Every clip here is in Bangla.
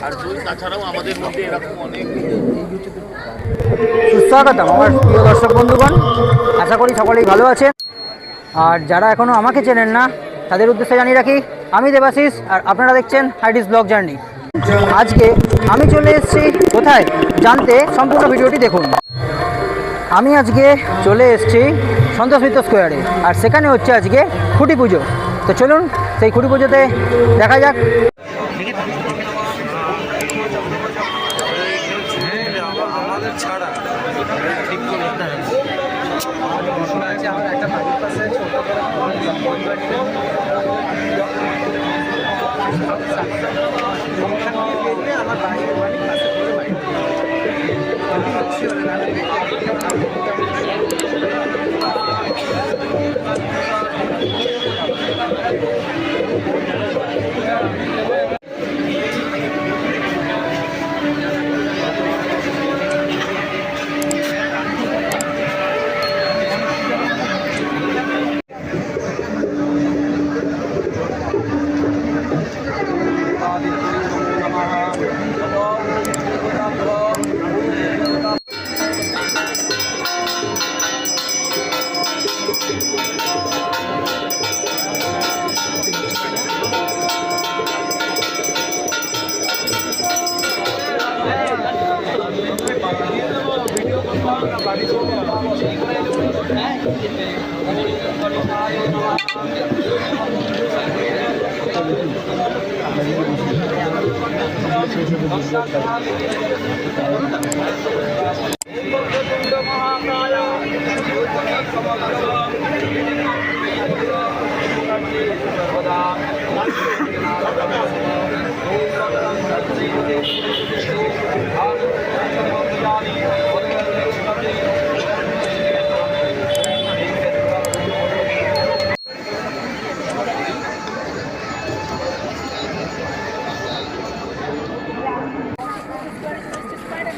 আর তাছাড়াও আমাদের মধ্যে এরকম অনেক সুস্বাগতম আমার প্রিয় দর্শক বন্ধুগণ, আশা করি সকলেই ভালো আছে। আর যারা এখনও আমাকে চেনেন না তাদের উদ্দেশ্যে জানিয়ে রাখি, আমি দেবাশিস আর আপনারা দেখছেন হাইডিস ব্লগ জার্নি। আজকে আমি চলে এসেছি কোথায় জানতে সম্পূর্ণ ভিডিওটি দেখুন। আমি আজকে চলে এসেছি সন্তোষ মিত্র স্কোয়ারে, আর সেখানে হচ্ছে আজকে খুঁটি পুজো। তো চলুন সেই খুঁটি পুজোতে দেখা যাক। আমাদের ছাড়া ঠিক করতে হবে। আমার একটা বাড়ির পাশে ছোট করে আমার বাড়ির পাশে করে বাড়ি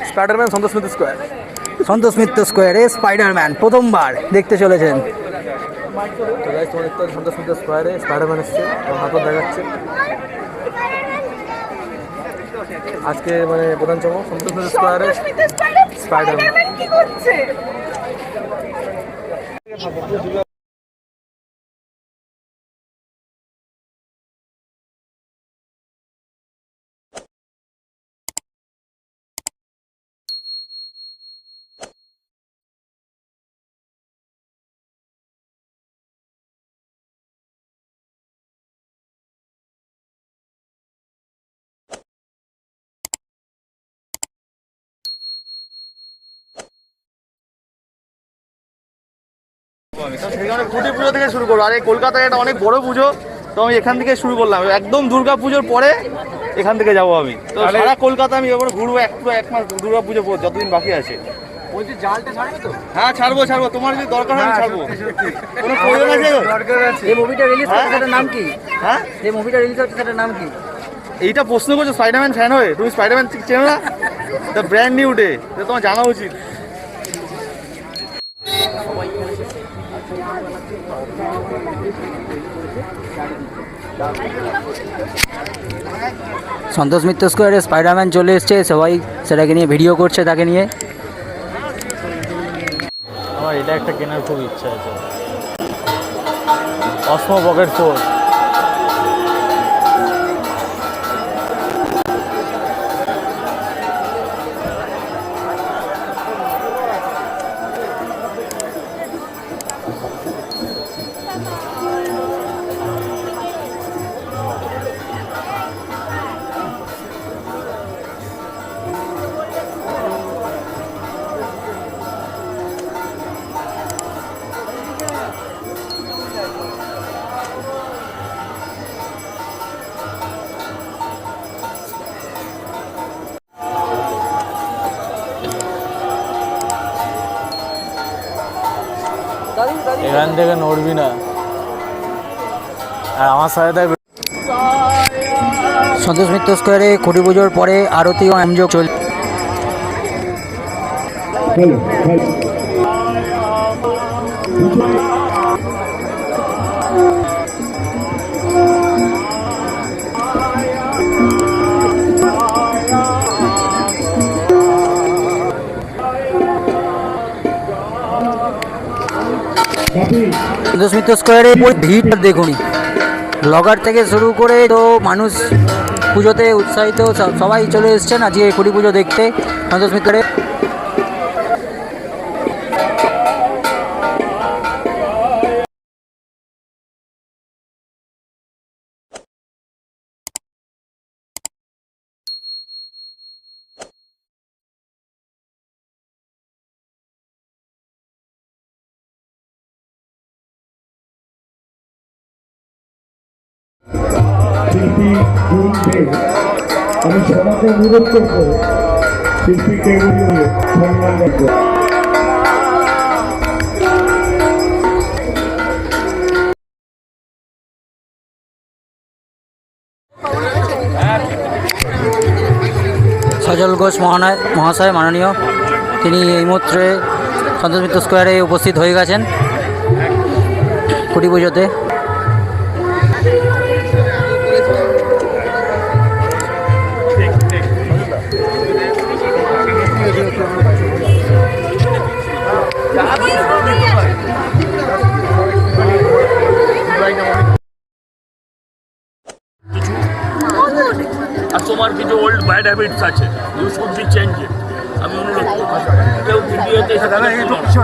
স্পাইডারম্যান সন্তোষ মিত্র স্কোয়ার। সন্তোষ মিত্র স্কোয়ারে স্পাইডারম্যান প্রথমবার দেখতে চলেছেন। সন্তোষ মিত্র স্কোয়ারে স্পাইডারম্যান এসছে, হাতও দেখাচ্ছে। আজকে মানে প্রধান চমক সন্তোষ মিত্র স্কোয়ারে স্পাইডারম্যান কি করছে। সেখানে খুঁটি পুজো থেকে শুরু করবো। আর এই কলকাতায় একটা অনেক বড় পুজো, তো আমি এখান থেকে শুরু করলাম। একদম দুর্গা পুজোর পরে এখান থেকে যাবো আমি। তো সারা কলকাতা আমি এবার ঘুরবো এক মাস দুর্গা পুজো যতদিন বাকি আছে। হ্যাঁ ছাড়বো, তোমার যদি দরকার হয় ছাড়বো। কোনো প্রয়োজন আছে? এই মুভিটা রিলিজ হচ্ছে সেটার নাম কি? হ্যাঁ এই মুভিটা রিলিজ হচ্ছে সেটার নাম কি? এইটা প্রশ্ন করছো স্পাইডারম্যান ফ্যান হয়ে? তুমি স্পাইডারম্যান চেনো না? দ্য ব্র্যান্ড নিউ ডে, এটা তোমার জানা উচিত। সন্তোষ মিত্র স্কোয়ারে স্পাইডারম্যান চলে এসছে, সবাই সেটাকে নিয়ে ভিডিও করছে তাকে নিয়ে। আমার এটা একটা কেনার খুব ইচ্ছা আছে, অসমো পকেট ফোর। এখান থেকে নড়বি না, আর আমার সাথে থাকবে। সন্তোষ মিত্র স্কোয়ারে খুঁটি পুজোর পরে আরতি ও আমযোগ চল। সন্তোষ মিত্র স্কোয়ারে ভিড় দেখুনি, ব্লগার থেকে শুরু করে তো মানুষ পুজোতে উৎসাহিত, সবাই চলে এসছেন আজকে খুঁটি পুজো দেখতে সন্তোষ মিত্রে। শিল্পী গুরুকে আমি সবাইকে অনুরোধ করবো শিল্পীকে সম্মান রাখবো। সজল ঘোষ মহাশয় মাননীয়, তিনি এই মুহূর্তে সন্তোষ মিত্র স্কোয়ারে উপস্থিত হয়ে গেছেন খুঁটি পুজোতে। আর তোমার কিছু ওল্ড ব্যাড হ্যাবিটস আছে, you should be change it. আমি অনুরোধ করছি কেউ ভিডিওতে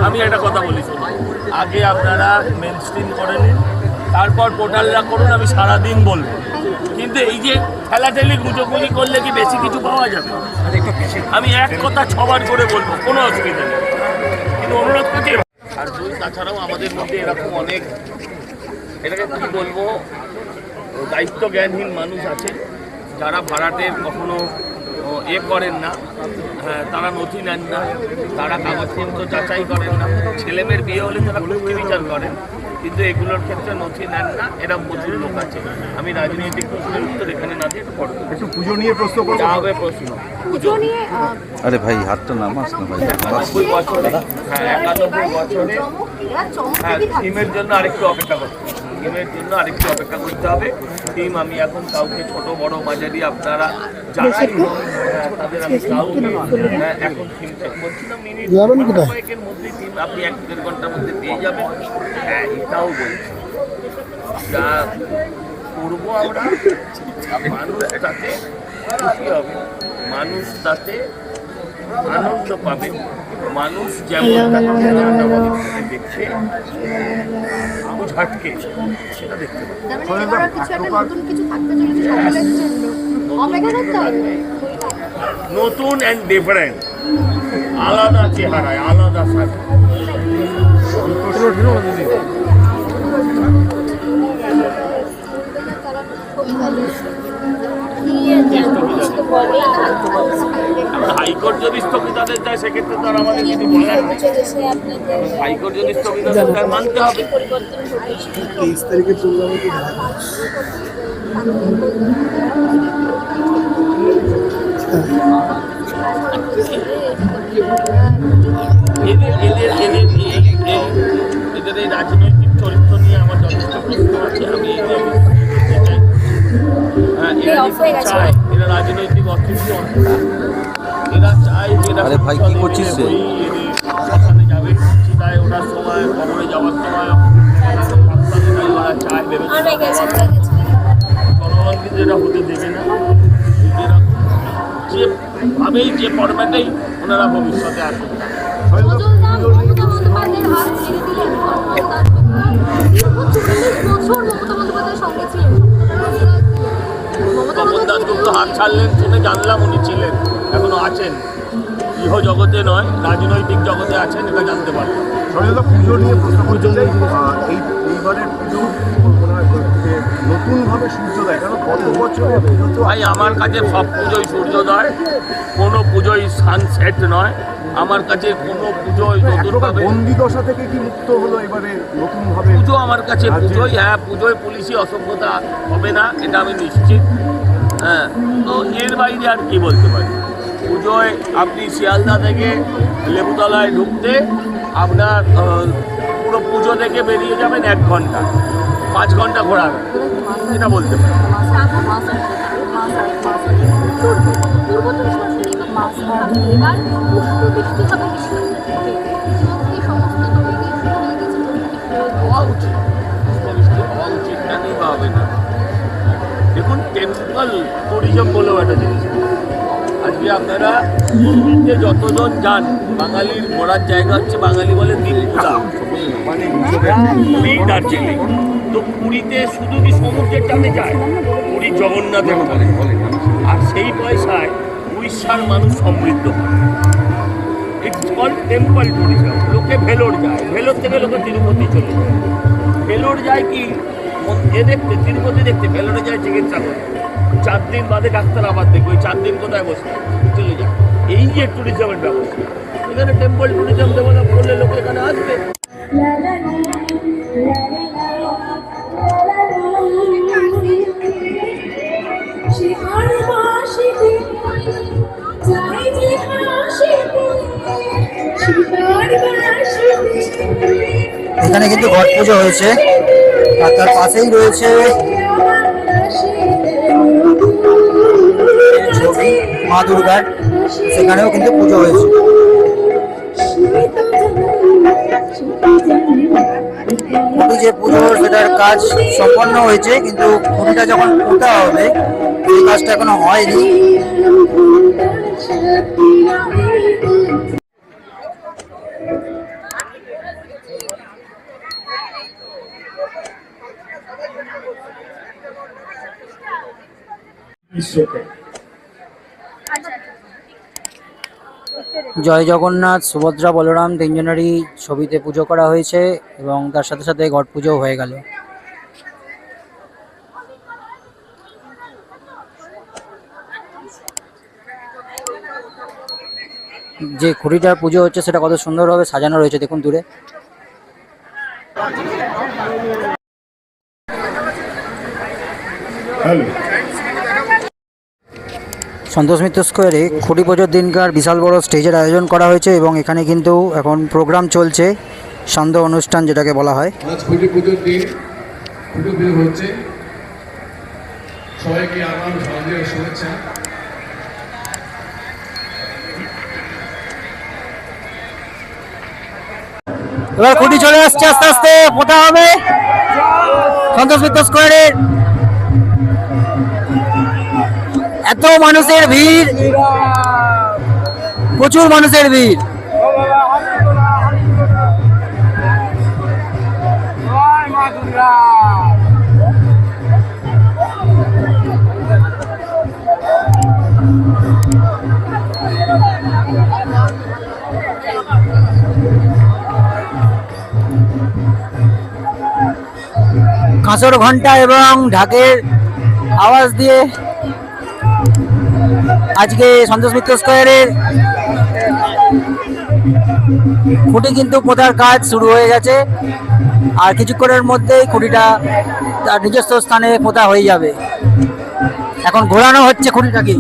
আমি একটা কথা বলি, শোনো, আগে আপনারা মেন স্ট্রিম করে নিন, তারপর পোর্টালরা করুন, আমি সারাদিন বলবো। কিন্তু এই যে ঠেলাঠেলি গুজোগুজি করলে কি বেশি কিছু পাওয়া যাবে? আমি এক কথা 6 বার করে বলবো, কোনো অসুবিধা নেই, কিন্তু অনুরোধ করছি। আর তাছাড়াও আমাদের মধ্যে এরকম অনেক, এটাকে কী বলবো, দায়িত্ব জ্ঞানহীন মানুষ আছে যারা ভাড়াটের কখনো করেন না, তারা নথি নেন না, তারা কাগজপত্র যাচাই করেন না, ছেলেমেয়ের বিয়ে হলে তারা লক্ষ্মী বিচার করেন, কিন্তু এগুলোর ক্ষেত্রে নথি নেন না, এরকম প্রচুর লোক আছে। আমি রাজনৈতিক প্রশ্নের উত্তর এখানে না দিয়ে একটু পুজো নিয়ে প্রশ্ন করতে হবে। প্রশ্ন পুজো নিয়ে, আরে ভাই হাতটা নামাস না ভাই। 91 বছরে, হ্যাঁ 91 বছরে, হ্যাঁ থিমের জন্য আরেকটু অপেক্ষা করতে হবে, থিমের জন্য আরেকটু অপেক্ষা করতে হবে। থিম আমি এখন কাউকে ছোট বড় মাঝারি আপনারা যারাই তাদের আমি কাউকে এখন থিম চেক করছি না, মিনিট কয়েকের মধ্যে থিম আপনি 1-1.5 ঘন্টার মধ্যে পেয়ে যাবেন। হ্যাঁ এটাও বলছি, যা করবো আমরা, মানুষ তাতে খুশি হবে, মানুষ তাতে আনন্দ পাবে, মানুষ যেমন দেখছে ঝাটকে সেটা দেখতে নতুন অ্যান্ড ডিফারেন্ট, আলাদা চেহারায়, আলাদা সাজে। হাইকোর্ট যদি স্থগিতাদেশ দেয় সেক্ষেত্রে তো আর আমাদের কিছু বলার নেই, হাইকোর্ট যদি স্থগিতাদেশ দেয় মানতে হবে। 23 তারিখের প্রোগ্রামে কি এদের এই রাজনৈতিক চরিত্র নিয়ে আমার যথেষ্ট প্রশ্ন আছে। আমি এরা রাজনৈতিক অর্থনীতি, এরা চায় যেটা ভাই কি করছিস রে? ওখানে যাবে চিতায় ওঠার সময়, খবরে যাওয়ার সময় ওরা চায় ভেবে জনগণ কিন্তু এটা হতে দেবে না। যেভাবেই যে ফরম্যাটেই ওনারা ভবিষ্যতে আসবে। তপন দাশগুপ্ত হাত ছাড়লেন শুনে জানলাম উনি ছিলেন, এখনো আছেন, ইহ জগতে নয় রাজনৈতিক জগতে আছেন, এটা জানতে পারলাম। পুজো নিয়ে প্রশ্ন করছেন, এইবারের পুজো নতুনভাবে সূর্যোদয়, কারণ গত বছর ভাই আমার কাছে সব পুজোই সূর্যোদয়, কোনো পুজোই সানসেট নয়। আমার কাছে কোনো পুজোই নতুনভাবে বন্দি দশা থেকে কি মুক্ত হলো এবারে নতুনভাবে পুজো আমার কাছে পুজোই। হ্যাঁ পুজোয় পুলিশি অসভ্যতা হবে না, এটা আমি নিশ্চিত। হ্যাঁ তো এর বাইরে আর কি বলতে পারি। পুজোয় আপনি শিয়ালদা থেকে লেবুতলায় ঢুকতে আপনার পুরো পুজো দেখে বেরিয়ে যাবেন 1 ঘন্টা, 5 ঘন্টা ঘোরাবেন, এটা বলতে পারি। হওয়া উচিত। টেম্পল ট্যুরিজম বলেও একটা জিনিস। আজকে আপনারা পুরীতে যতজন যান, বাঙালির ঘোরার জায়গা হচ্ছে, বাঙালি বলে দীপুদা, মানে পুরী দার্জিলিং। তো পুরীতে শুধু কি সমুদ্রের টানে যায়, পুরী জগন্নাথের টানে, আর সেই পয়সায় উড়িষ্যার মানুষ সমৃদ্ধ হয়। It's call temple tourism. লোকে ভেলোর যায়, ভেলোর থেকে লোকে তিরুপতি চলে যায়। ভেলোর যায় কি এ দেখতে, তিরুপতি দেখতে, ভেলোরে যায় চিকিৎসা করতে। 4 দিন বাদে ডাক্তার আবার দেখবে, ওই 4 দিন কোথায় বসে চলে যায়। এই যে ট্যুরিজমের ব্যবস্থা, এখানে টেম্পল ট্যুরিজম ডেভেলপ করলে লোক এখানে আসবে। এখানে কিন্তু ঘট পুজো হয়েছে আর তার পাশেই রয়েছে ছবি মা দুর্গার, সেখানেও কিন্তু পুজো হয়েছে। খুঁটি যে পুজো সেটার কাজ সম্পন্ন হয়েছে, কিন্তু খুঁটিটা যখন পোতা হবে সেই কাজটা এখনো হয়নি। জয় জগন্নাথ, সুভদ্রা বলরাম তিনজনেরই ছবিতে পুজো করা হয়েছে এবং তার সাথে সাথে ঘট পুজো হয়ে গেল। যে খুঁটিটার পুজো হচ্ছে সেটা কত সুন্দরভাবে সাজানো রয়েছে, দেখুন দূরে। সন্তোষ মিত্র স্কোয়ারে খুঁটি পুজোর দিনকার বিশাল বড় স্টেজের আয়োজন করা হয়েছে এবং এখানে কিন্তু এখন প্রোগ্রাম চলছে, সান্ধ্য অনুষ্ঠান যেটাকে বলা হয়। খুঁটি পুজোর দিন খুঁটি পুজো হচ্ছে, সবাইকে আমার সমাজের শুভেচ্ছা। এবার খুঁটি চলে আসছে, আস্তে আস্তে পোতা হবে সন্তোষ মিত্র স্কোয়ারে। এত মানুষের ভিড়, প্রচুর মানুষের ভিড়। কাঁসর ঘন্টা এবং ঢাকের আওয়াজ দিয়ে আজকে সন্তোষ মিত্র স্কোয়ারের খুঁটি কিন্তু পোতার কাজ শুরু হয়ে গেছে, আর কিছুক্ষণের মধ্যেই খুঁটিটা তার নিজস্ব স্থানে পোতা হয়ে যাবে। এখন ঘোরানো হচ্ছে খুঁটিটাকে।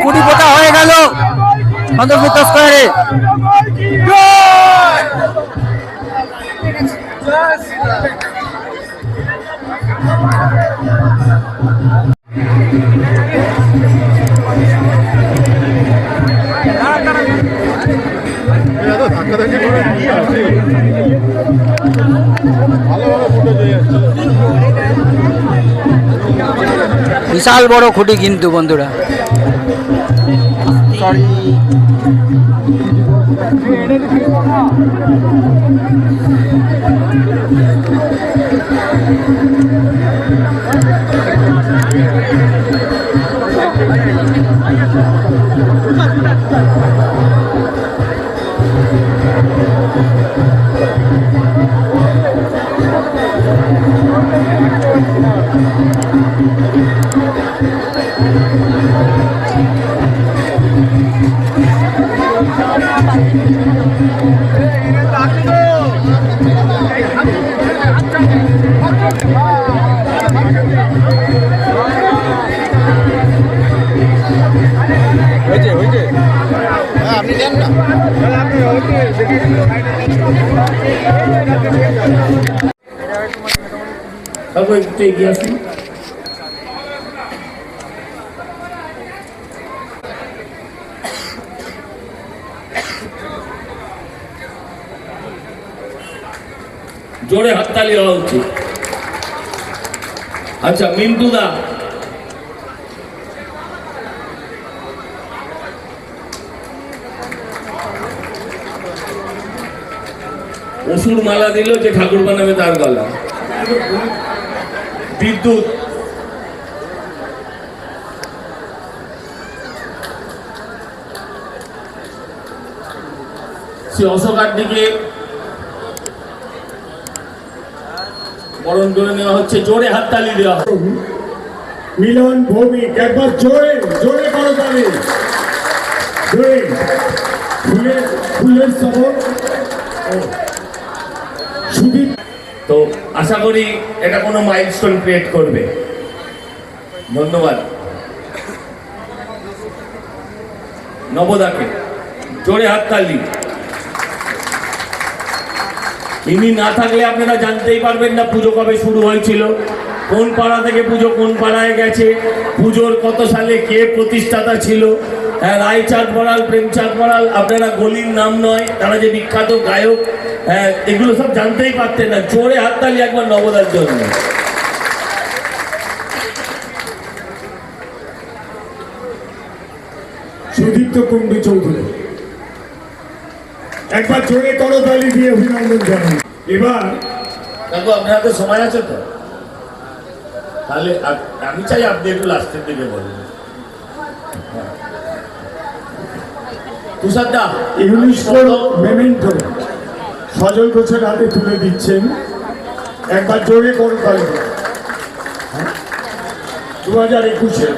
খুঁটি পোতা হয়ে গেল সন্তোষ মিত্র স্কোয়ারে। বিশাল বড় খুঁটি কিন্তু বন্ধুরা। সরি, তারপর একটু এগিয়ে আসুন। জোরে হাততালি হওয়া উচিত। আচ্ছা, মিন্টু দা, অসুর মালা দিল যে ঠাকুর বানাবে তার গলা। বিদ্যুৎ, শ্রী অশোকার দিকে বরণ করে নেওয়া হচ্ছে, জোরে হাততালি দেওয়া হবে। মিলন ভৌমিক, একবার জোরে জোরে করো তালি, জোরে। ফুলের শহর সুদীপ। তো আশা করি এটা কোনো মাইলস্টোন ক্রিয়েট করবে। ধন্যবাদ। নবদাকে জোরে হাততালি। ইনি না থাকলে আপনারা জানতেই পারবেন না পুজো কবে শুরু হয়েছিল, কোন পাড়া থেকে পুজো কোন পাড়ায় গেছে, পুজোর কত সালে কে প্রতিষ্ঠাতা ছিল। হ্যাঁ, রায়চাঁদ বড়াল, প্রেমচাঁদ বড়াল, আপনারা গলির নাম নয়, তারা যে বিখ্যাত গায়ক, হ্যাঁ, এগুলো সব জানতেই পারতেন না। জোরে হাততালি একবার নবদার জন্য। সুদীপ্ত কুণ্ডু চৌধুরী, একবার জোরে করো তালি দিয়ে অভিনন্দন জানাই। এবার দেখো আপনার তো সময় আছে তো, তাহলে আমি চাই আপনি একটু লাস্টের দিকে বলুন। তুষার দা, ইউনেস্কো মেমেন্টো সজল ঘোষের হাতে তুলে দিচ্ছেন, একবার জোরে করো তালি। 2021-এ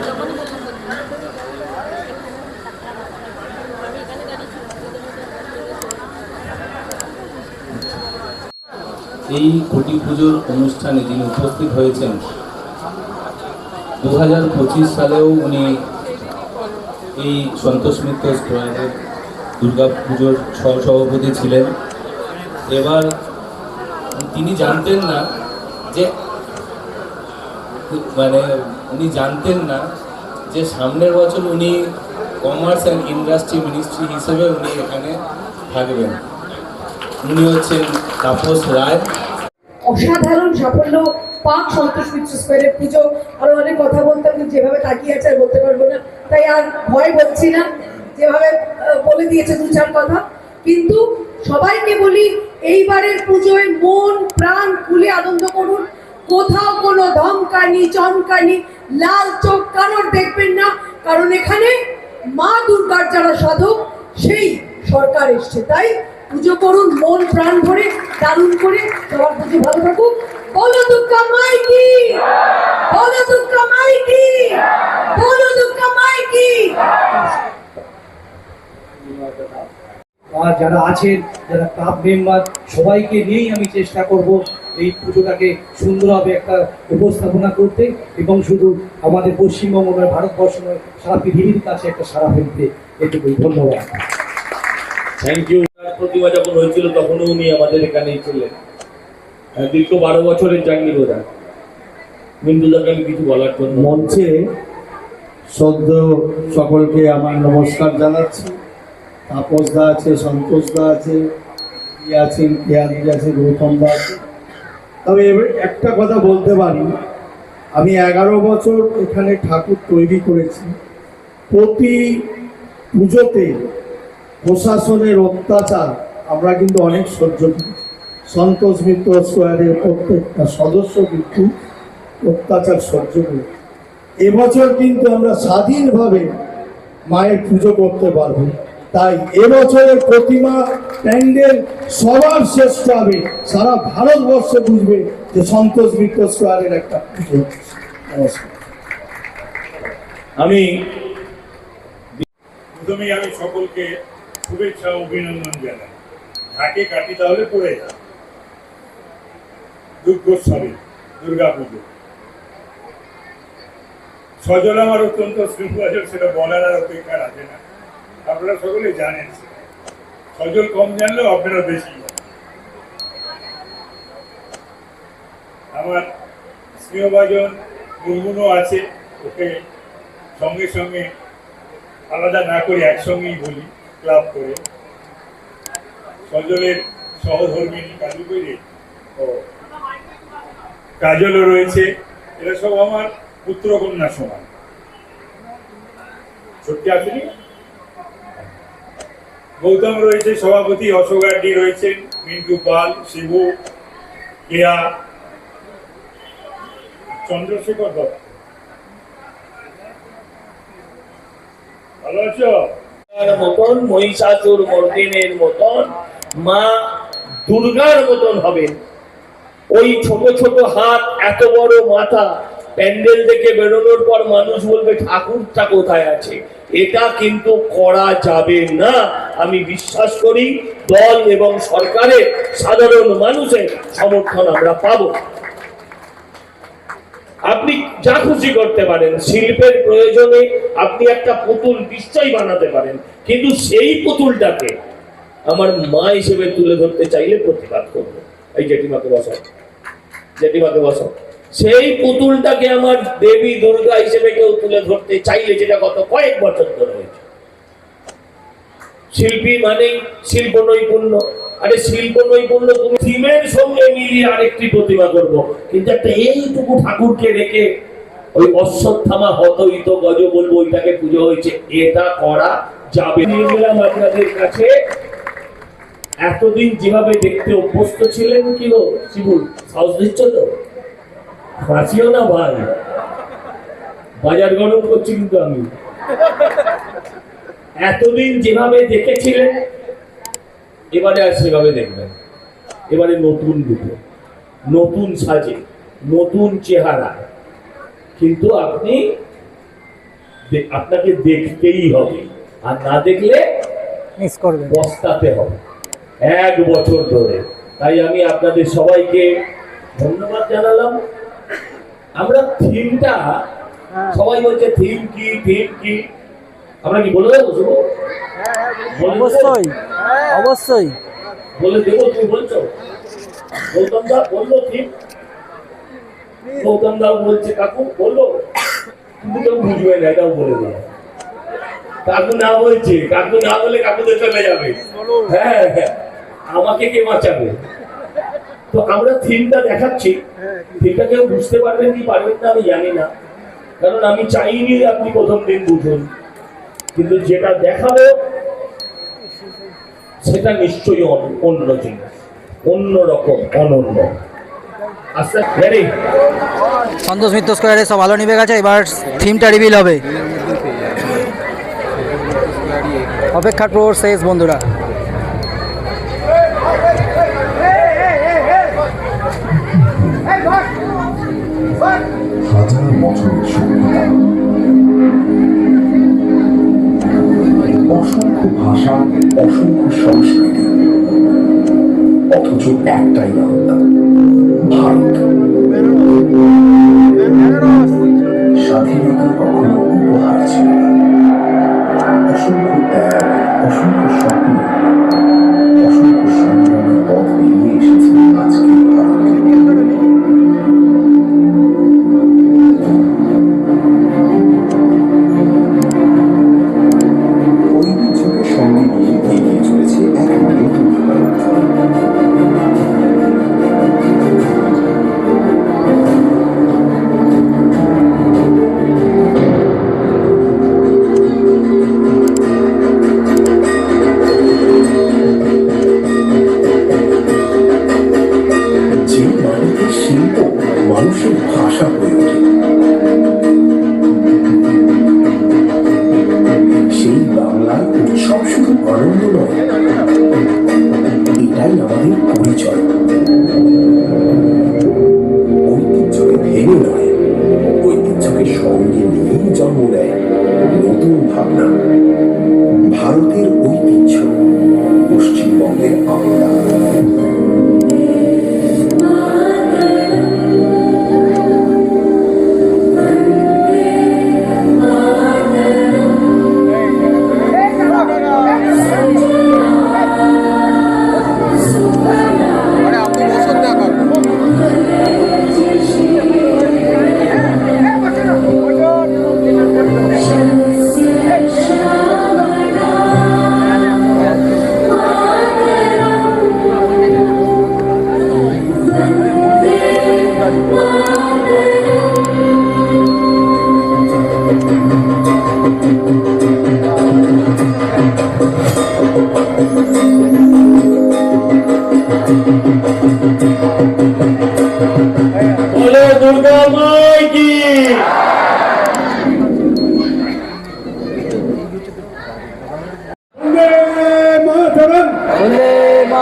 এই খুঁটি পুজোর অনুষ্ঠানে যিনি উপস্থিত হয়েছেন, 2025 সালেও উনি এই সন্তোষ মিত্র স্কোয়ারের দুর্গা পুজোর সহসভাপতি ছিলেন। এবার তিনি জানতেন না যে উনি জানতেন না যে সামনের বছর উনি কমার্স অ্যান্ড ইন্ডাস্ট্রি মিনিস্ট্রি হিসেবে উনি এখানে থাকবেন। উনি হচ্ছেন তাপস রায়। অসাধারণ সাফল্য পাক সন্তোষ মিত্র স্কোয়ারের পুজো। আরো অনেক কথা বলতাম, কিন্তু যেভাবে তাকিয়ে আছে আর বলতে পারবো না, তাই আর ভয় বলছি না, যেভাবে বলে দিয়েছে দু চার কথা। কিন্তু সবাইকে বলি, এইবারের পুজোয় মন প্রাণ খুলে আনন্দ করুন। কোথাও কোনো ধমকানি চমকানি লাল চোখ কারোর দেখবেন না, কারণ এখানে মা দুর্গার যারা সাধক সেই সরকার এসছে। তাই পুজো করুন মন প্রাণ ভরে, দারুণ করে। সবার পুজো ভালো থাকুক। বলো দুর্গা মাই কি, বলো দুর্গা মাই কি, বলো দুর্গা মাই কি। আর যারা আছেন, যারা ক্লাব মেম্বার, সবাইকে নিয়েই আমি চেষ্টা করব এই পুজোটাকে সুন্দরভাবে একটা উপস্থাপনা করতে, এবং শুধু আমাদের পশ্চিমবঙ্গ নয়, ভারতবর্ষ নয়, সারা পৃথিবীর কাছে একটা সাড়া ফেলতে। এটুকুই, ধন্যবাদ। Thank you. প্রতিমা যখন হয়েছিল তখনও উনি আমাদের এখানেই ছিলেন। দীর্ঘ 12 বছরের জার্নি বোধা। মিন্টুদাকে আমি কিছু বলার জন্য মঞ্চে শ্রদ্ধেয় সকলকে আমার নমস্কার জানাচ্ছি। তাপস দা আছে, সন্তোষ দা আছে, আছেন কেয়াদি আছে, গৌতম দা আছে। তবে এবার একটা কথা বলতে পারি, আমি 11 বছর এখানে ঠাকুর তৈরি করেছি। প্রতি পুজোতে প্রশাসনের অত্যাচার আমরা কিন্তু অনেক সহ্য করেছি। সন্তোষ মিত্র স্কোয়ারের প্রত্যেকটা সদস্য কিন্তু অত্যাচার সহ্য করেছে। এবছর কিন্তু আমরা স্বাধীনভাবে মায়ের পুজো করতে পারবো। তাই এবছরের প্রতিমা প্যান্ডেল সবার শ্রেষ্ঠ হবে, সারা ভারতবর্ষে বুঝবে যে সন্তোষ মিত্র স্কোয়ারের একটা পুজো। নমস্কার। প্রথমেই আমি সকলকে শুভেচ্ছা অভিনন্দন জানাই। ঢাকে কাটি তাহলে পড়ে যা। দুর্গোৎসবে দুর্গা পুজো সজল আমার অত্যন্ত স্নেহ, সেটা বলার আর অপেক্ষা রাখে না। আপনারা সকলে জানেন। সজল কম জানলেও আপনারা বেশি। আমার স্নেহভাজন গুনগুনও আছে, ওকে সঙ্গে সঙ্গে আলাদা না করে একসঙ্গেই বলি ক্লাব করে। সজলের সহধর্মিনী কাজু করে ও কাজলও রয়েছে, এরা সব আমার পুত্র কন্যা সমান। সত্যি আসেনি? গৌতম রয়েছে সভাপতি, অশোক আড্ডি রয়েছেন, মিন্টু পাল, শিবু, কেয়া, চন্দ্রশেখর দত্ত। ভালো আছো? মতন মহিষাসুর মর্দিনের মতন মা দুর্গার মতন হবে। ওই ছোট ছোট হাত, এত বড় মাথা, প্যান্ডেল থেকে বেরোনোর পর মানুষ বলবে ঠাকুরটা কোথায় আছে। এটা কিন্তু করা যাবে না। আমি বিশ্বাস করি দল এবং সরকারের সাধারণ মানুষের সমর্থন আমরা পাবো। আপনি যা খুশি করতে পারেন, শিল্পের প্রয়োজনে আপনি একটা পুতুল নিশ্চয়ই বানাতে পারেন, কিন্তু সেই পুতুলটাকে আমার মা হিসেবে তুলে ধরতে চাইলে প্রতিবাদ করবো। এই জেঠিমাকে বসাও, জেঠিমাকে বসাও। সেই পুতুলটাকে আমার দেবী দুর্গা হিসেবে কেউ তুলে ধরতে চাইলে, যেটা গত কয়েক বছর ধরে হয়েছে। শিল্পী মানেই শিল্প নৈপুণ্য। আরে শিল্প নৈপুণ্য তুমি থিমের সঙ্গে মিলিয়ে আরেকটি প্রতিমা করব, কিন্তু একটা এইটুকু ঠাকুরকে রেখে ওই অশ্বত্থামা হতইত গজ বলবো ওইটাকে পুজো হয়েছে, এটা করা যাবে। নিয়ে গেলাম আপনাদের কাছে। এতদিন যেভাবে দেখতে অভ্যস্ত ছিলেন, কি গো শিবু, সাহস দিচ্ছ তো? ফাঁসিও না ভাই, বাজার গরম করছি কিন্তু আমি। এতদিন যেভাবে দেখেছিলেন, এবারে আর সেভাবে দেখবেন। এবারে নতুন রূপে, নতুন সাজে, নতুন চেহারা। কিন্তু আপনাকে দেখতেই হবে, আর না দেখলে মিস করবেন, পস্তাতে হবে 1 বছর ধরে। তাই আমি আপনাদের সবাইকে ধন্যবাদ জানালাম। আমরা থিমটা, সবাই বলছে থিম কি, থিম কি, আমরা কি বলে দেবো? অবশ্যই অবশ্যই বলে দেবো। তুমি বলছো গৌতম দা বললো থিম, গৌতম দাও বলছে কাকু বললো, কিন্তু কেউ বুঝবে না, এটাও বলে দেবো। কাকু না বলছে, কাকু না বলে কাকুদের চলে যাবে। হ্যাঁ হ্যাঁ, আমাকে কে বাঁচাবে? তো আমরা থিমটা দেখাচ্ছি, থিমটা কেউ বুঝতে পারবেন কি পারবেন না আমি জানি না, কারণ আমি চাইনি আপনি প্রথম দিন বুঝুন, কিন্তু যেটা দেখাবো সেটা নিশ্চয়ই অন্য জিনিস, অন্যরকম, অনন্য। আচ্ছা, রেডি? সন্তোষ মিত্র স্কোয়ারে সব আলো নিভে গেছে, এবার থিমটা রিভিল হবে। অপেক্ষার প্রহর শেষ বন্ধুরা। হাজার বছরের সভ্যতা, অসংখ্য ভাষা, অসংখ্য সংস্কৃতি, অথচ একটাই আলাদা, ভারত। স্বাধীনতা কখনো উপহার ছিল না, অসংখ্য ত্যাগ, অসংখ্য স্বপ্ন, অসংখ্য সংগ্রামের পথ পেরিয়ে এসেছে আজকের ভারত। ঐতিহ্যকে সঙ্গে নিয়ে এগিয়ে চলেছে এক নতুন ভারত।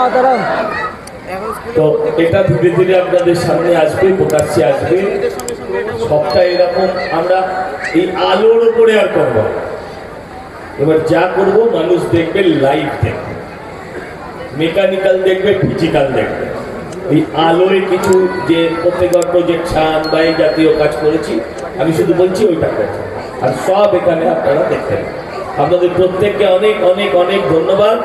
মাতারাম। তো এটা ধীরে ধীরে আপনাদের সামনে আসবে, প্রকাশ্যে আসবে। সবটা এরকম আমরা এই আলোর উপরে আর করবো। এবার যা করব মানুষ দেখবে, লাইভ দেখবে, মেকানিক্যাল দেখবে, ফিজিক্যাল দেখবে। এই আলোয় কিছু যে প্রত্যেকবার প্রজেকশন বা এই জাতীয় কাজ করেছি, আমি শুধু বলছি ওইটা করছি, আর সব এখানে আপনারা দেখবেন। আপনাদের প্রত্যেককে অনেক অনেক অনেক ধন্যবাদ।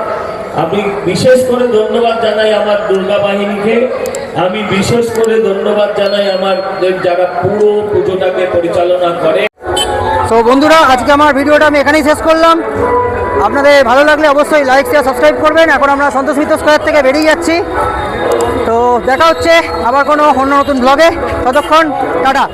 আমি বিশেষ করে ধন্যবাদ জানাই আমার দুর্গা বাহিনীকে, আমি বিশেষ করে ধন্যবাদ জানাই আমাদের যারা পুরো পুজোটাকে পরিচালনা করে। তো বন্ধুরা, আজকে আমার ভিডিওটা আমি এখানেই শেষ করলাম। আপনাদের ভালো লাগলে অবশ্যই লাইক শেয়ার সাবস্ক্রাইব করবেন। এখন আমরা সন্তোষ মিত্র স্কয়ার থেকে বেরিয়ে যাচ্ছি। তো দেখা হচ্ছে আবার কোনো অন্য নতুন ব্লগে। ততক্ষণ টাটা।